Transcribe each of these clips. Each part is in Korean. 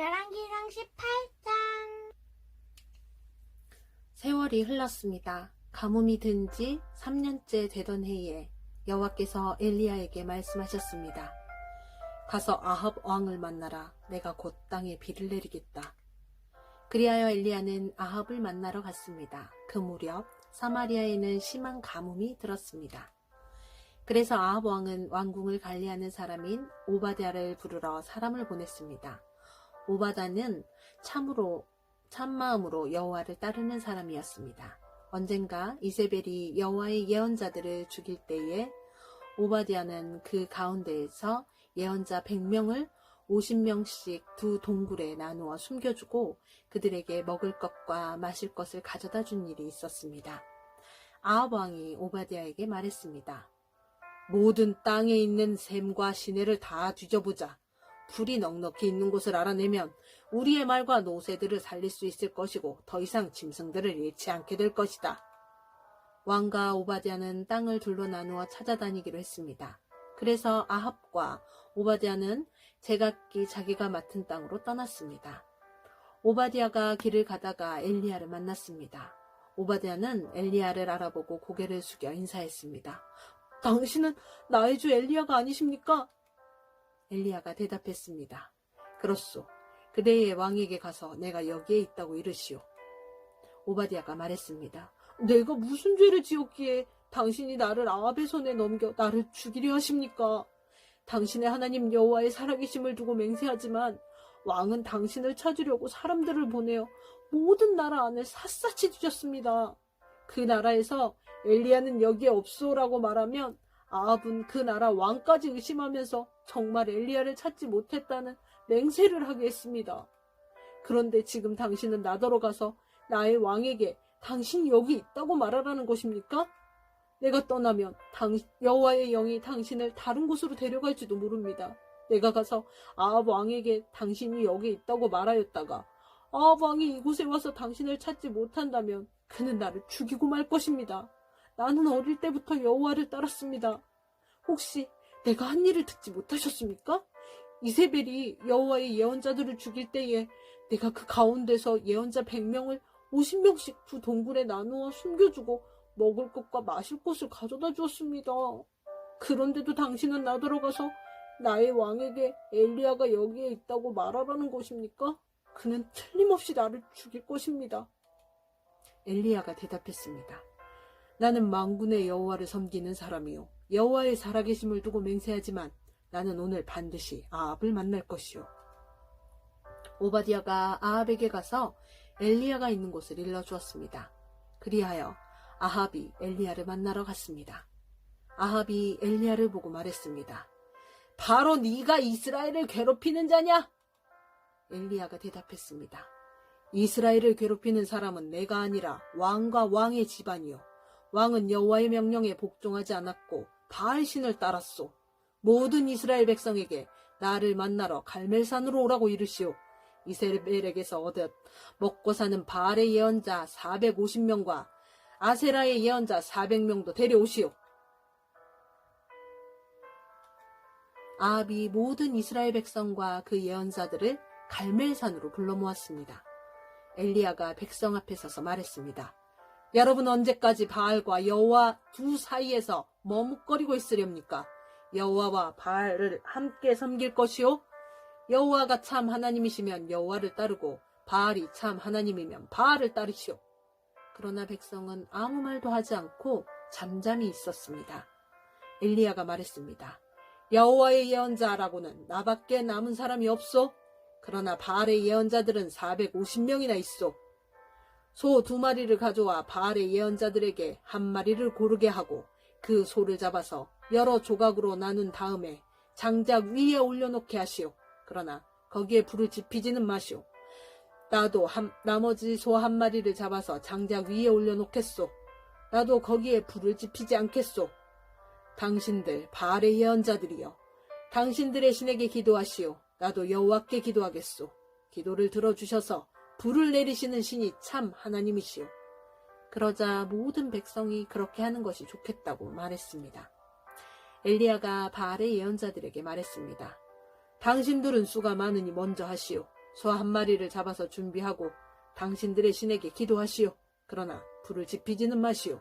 열왕기상 18장. 세월이 흘렀습니다. 가뭄이 든 지 3년째 되던 해에 여호와께서 엘리야에게 말씀하셨습니다. 가서 아합 왕을 만나라. 내가 곧 땅에 비를 내리겠다. 그리하여 엘리야는 아합을 만나러 갔습니다. 그 무렵 사마리아에는 심한 가뭄이 들었습니다. 그래서 아합 왕은 왕궁을 관리하는 사람인 오바댜를 부르러 사람을 보냈습니다. 오바댜는 참마음으로 여호와를 따르는 사람이었습니다. 언젠가 이세벨이 여호와의 예언자들을 죽일 때에 오바댜는 그 가운데에서 예언자 100명을 50명씩 두 동굴에 나누어 숨겨주고 그들에게 먹을 것과 마실 것을 가져다 준 일이 있었습니다. 아합 왕이 오바댜에게 말했습니다. 모든 땅에 있는 샘과 시내를 다 뒤져보자. 불이 넉넉히 있는 곳을 알아내면 우리의 말과 노새들을 살릴 수 있을 것이고 더 이상 짐승들을 잃지 않게 될 것이다. 왕과 오바댜는 땅을 둘로 나누어 찾아다니기로 했습니다. 그래서 아합과 오바댜는 제각기 자기가 맡은 땅으로 떠났습니다. 오바댜가 길을 가다가 엘리야를 만났습니다. 오바댜는 엘리야를 알아보고 고개를 숙여 인사했습니다. 당신은 나의 주 엘리야가 아니십니까? 엘리야가 대답했습니다. 그렇소. 그대의 왕에게 가서 내가 여기에 있다고 이르시오. 오바댜가 말했습니다. 내가 무슨 죄를 지었기에 당신이 나를 아합의 손에 넘겨 나를 죽이려 하십니까? 당신의 하나님 여호와의 살아계심을 두고 맹세하지만 왕은 당신을 찾으려고 사람들을 보내어 모든 나라 안을 샅샅이 뒤졌습니다. 그 나라에서 엘리야는 여기에 없소라고 말하면 아합은 그 나라 왕까지 의심하면서 정말 엘리야를 찾지 못했다는 맹세를 하게 했습니다. 그런데 지금 당신은 나더러 가서 나의 왕에게 당신이 여기 있다고 말하라는 것입니까? 내가 떠나면 여호와의 영이 당신을 다른 곳으로 데려갈지도 모릅니다. 내가 가서 아합 왕에게 당신이 여기 있다고 말하였다가 아합 왕이 이곳에 와서 당신을 찾지 못한다면 그는 나를 죽이고 말 것입니다. 나는 어릴 때부터 여호와를 따랐습니다. 혹시 내가 한 일을 듣지 못하셨습니까? 이세벨이 여호와의 예언자들을 죽일 때에 내가 그 가운데서 예언자 100명을 50명씩 두 동굴에 나누어 숨겨주고 먹을 것과 마실 것을 가져다 주었습니다. 그런데도 당신은 나더러 가서 나의 왕에게 엘리야가 여기에 있다고 말하라는 것입니까? 그는 틀림없이 나를 죽일 것입니다. 엘리야가 대답했습니다. 나는 만군의 여호와를 섬기는 사람이요 여호와의 살아계심을 두고 맹세하지만 나는 오늘 반드시 아합을 만날 것이요. 오바댜가 아합에게 가서 엘리야가 있는 곳을 일러주었습니다. 그리하여 아합이 엘리야를 만나러 갔습니다. 아합이 엘리야를 보고 말했습니다. 바로 네가 이스라엘을 괴롭히는 자냐? 엘리야가 대답했습니다. 이스라엘을 괴롭히는 사람은 내가 아니라 왕과 왕의 집안이요. 왕은 여호와의 명령에 복종하지 않았고 바알 신을 따랐소. 모든 이스라엘 백성에게 나를 만나러 갈멜산으로 오라고 이르시오. 이세벨에게서 얻어 먹고 사는 바알의 예언자 450명과 아세라의 예언자 400명도 데려오시오. 아합이 모든 이스라엘 백성과 그 예언자들을 갈멜산으로 불러 모았습니다. 엘리야가 백성 앞에 서서 말했습니다. 여러분 언제까지 바알과 여호와 두 사이에서 머뭇거리고 있으렵니까? 여호와와 바알을 함께 섬길 것이요? 여호와가 참 하나님이시면 여호와를 따르고 바알이 참 하나님이면 바알을 따르시오. 그러나 백성은 아무 말도 하지 않고 잠잠히 있었습니다. 엘리야가 말했습니다. 여호와의 예언자라고는 나밖에 남은 사람이 없소? 그러나 바알의 예언자들은 450명이나 있소. 소 2마리를 가져와 바알의 예언자들에게 1마리를 고르게 하고 그 소를 잡아서 여러 조각으로 나눈 다음에 장작 위에 올려놓게 하시오. 그러나 거기에 불을 지피지는 마시오. 나도 나머지 소 1마리를 잡아서 장작 위에 올려놓겠소. 나도 거기에 불을 지피지 않겠소. 당신들 바알의 예언자들이여, 당신들의 신에게 기도하시오. 나도 여호와께 기도하겠소. 기도를 들어주셔서 불을 내리시는 신이 참 하나님이시오. 그러자 모든 백성이 그렇게 하는 것이 좋겠다고 말했습니다. 엘리야가 바알의 예언자들에게 말했습니다. 당신들은 수가 많으니 먼저 하시오. 소 한 마리를 잡아서 준비하고 당신들의 신에게 기도하시오. 그러나 불을 지피지는 마시오.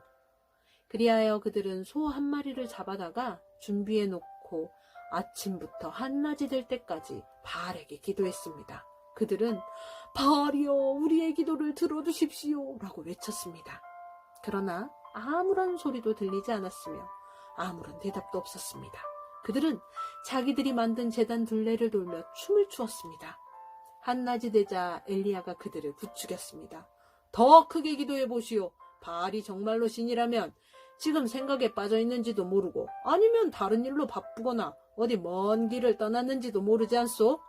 그리하여 그들은 소 한 마리를 잡아다가 준비해 놓고 아침부터 한낮이 될 때까지 바알에게 기도했습니다. 그들은 바알이여 우리의 기도를 들어주십시오 라고 외쳤습니다. 그러나 아무런 소리도 들리지 않았으며 아무런 대답도 없었습니다. 그들은 자기들이 만든 제단 둘레를 돌며 춤을 추었습니다. 한낮이 되자 엘리야가 그들을 부추겼습니다. 더 크게 기도해 보시오. 바알이 정말로 신이라면 지금 생각에 빠져 있는지도 모르고 아니면 다른 일로 바쁘거나 어디 먼 길을 떠났는지도 모르지 않소?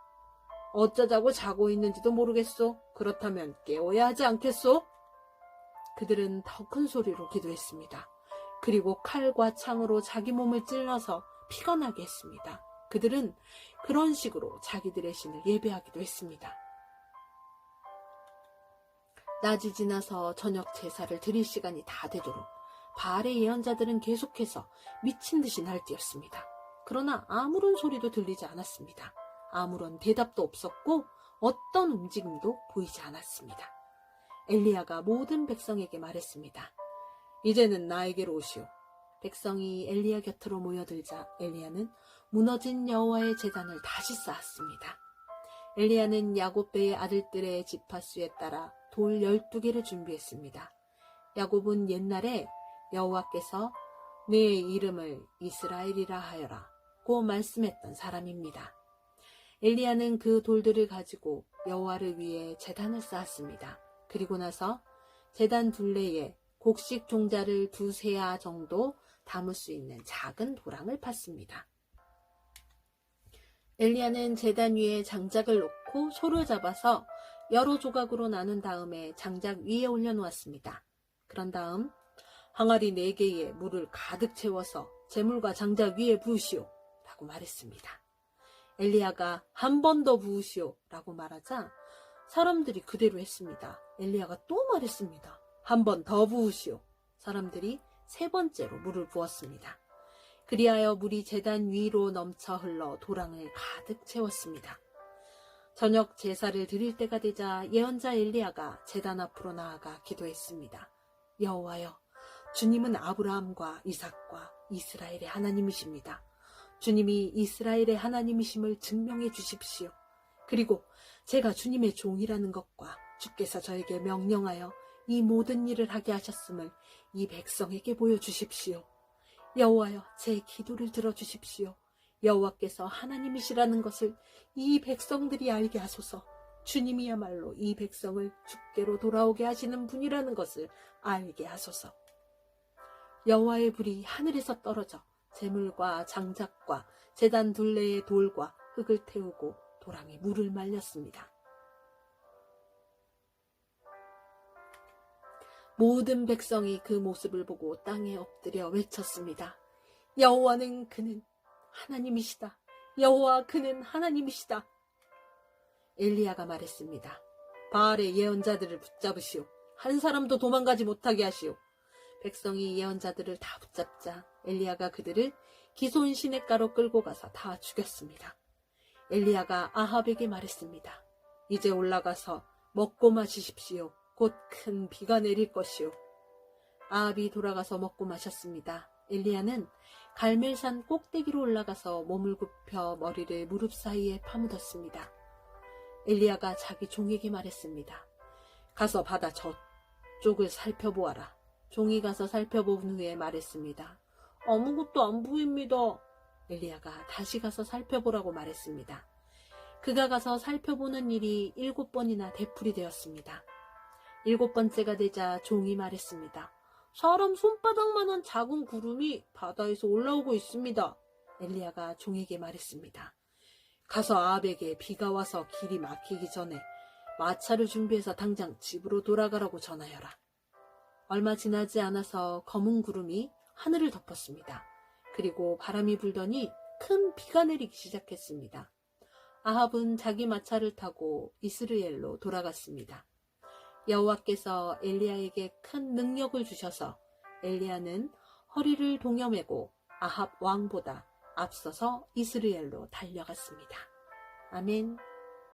어쩌자고 자고 있는지도 모르겠소? 그렇다면 깨워야 하지 않겠소? 그들은 더 큰 소리로 기도했습니다. 그리고 칼과 창으로 자기 몸을 찔러서 피가 나게 했습니다. 그들은 그런 식으로 자기들의 신을 예배하기도 했습니다. 낮이 지나서 저녁 제사를 드릴 시간이 다 되도록 바알의 예언자들은 계속해서 미친 듯이 날뛰었습니다. 그러나 아무런 소리도 들리지 않았습니다. 아무런 대답도 없었고 어떤 움직임도 보이지 않았습니다. 엘리야가 모든 백성에게 말했습니다. 이제는 나에게로 오시오. 백성이 엘리야 곁으로 모여들자 엘리야는 무너진 여호와의 제단을 다시 쌓았습니다. 엘리야는 야곱배의 아들들의 지파수에 따라 돌 12개를 준비했습니다. 야곱은 옛날에 여호와께서 내 이름을 이스라엘이라 하여라고 말씀했던 사람입니다. 엘리야는 그 돌들을 가지고 여호와를 위해 제단을 쌓았습니다. 그리고 나서 제단 둘레에 곡식 종자를 2세아 정도 담을 수 있는 작은 도랑을 팠습니다. 엘리야는 제단 위에 장작을 놓고 소를 잡아서 여러 조각으로 나눈 다음에 장작 위에 올려놓았습니다. 그런 다음 항아리 4개에 물을 가득 채워서 재물과 장작 위에 부으시오 라고 말했습니다. 엘리야가 한 번 더 부으시오 라고 말하자 사람들이 그대로 했습니다. 엘리야가 또 말했습니다. 한 번 더 부으시오. 사람들이 3번째로 물을 부었습니다. 그리하여 물이 제단 위로 넘쳐 흘러 도랑을 가득 채웠습니다. 저녁 제사를 드릴 때가 되자 예언자 엘리야가 제단 앞으로 나아가 기도했습니다. 여호와여, 주님은 아브라함과 이삭과 이스라엘의 하나님이십니다. 주님이 이스라엘의 하나님이심을 증명해 주십시오. 그리고 제가 주님의 종이라는 것과 주께서 저에게 명령하여 이 모든 일을 하게 하셨음을 이 백성에게 보여주십시오. 여호와여, 제 기도를 들어주십시오. 여호와께서 하나님이시라는 것을 이 백성들이 알게 하소서. 주님이야말로 이 백성을 주께로 돌아오게 하시는 분이라는 것을 알게 하소서. 여호와의 불이 하늘에서 떨어져 재물과 장작과 제단 둘레의 돌과 흙을 태우고 도랑에 물을 말렸습니다. 모든 백성이 그 모습을 보고 땅에 엎드려 외쳤습니다. 여호와는 그는 하나님이시다. 여호와 그는 하나님이시다. 엘리야가 말했습니다. 바알의 예언자들을 붙잡으시오. 한 사람도 도망가지 못하게 하시오. 백성이 예언자들을 다 붙잡자 엘리야가 그들을 기손 시냇가로 끌고 가서 다 죽였습니다. 엘리야가 아합에게 말했습니다. 이제 올라가서 먹고 마시십시오. 곧 큰 비가 내릴 것이오. 아합이 돌아가서 먹고 마셨습니다. 엘리야는 갈멜산 꼭대기로 올라가서 몸을 굽혀 머리를 무릎 사이에 파묻었습니다. 엘리야가 자기 종에게 말했습니다. 가서 바다 저쪽을 살펴보아라. 종이 가서 살펴본 후에 말했습니다. 아무것도 안 보입니다. 엘리야가 다시 가서 살펴보라고 말했습니다. 그가 가서 살펴보는 일이 7번이나 되풀이 되었습니다. 7번째가 되자 종이 말했습니다. 사람 손바닥만한 작은 구름이 바다에서 올라오고 있습니다. 엘리야가 종에게 말했습니다. 가서 아합에게 비가 와서 길이 막히기 전에 마차를 준비해서 당장 집으로 돌아가라고 전하여라. 얼마 지나지 않아서 검은 구름이 하늘을 덮었습니다. 그리고 바람이 불더니 큰 비가 내리기 시작했습니다. 아합은 자기 마차를 타고 이스라엘로 돌아갔습니다. 여호와께서 엘리야에게 큰 능력을 주셔서 엘리야는 허리를 동여매고 아합 왕보다 앞서서 이스라엘로 달려갔습니다. 아멘.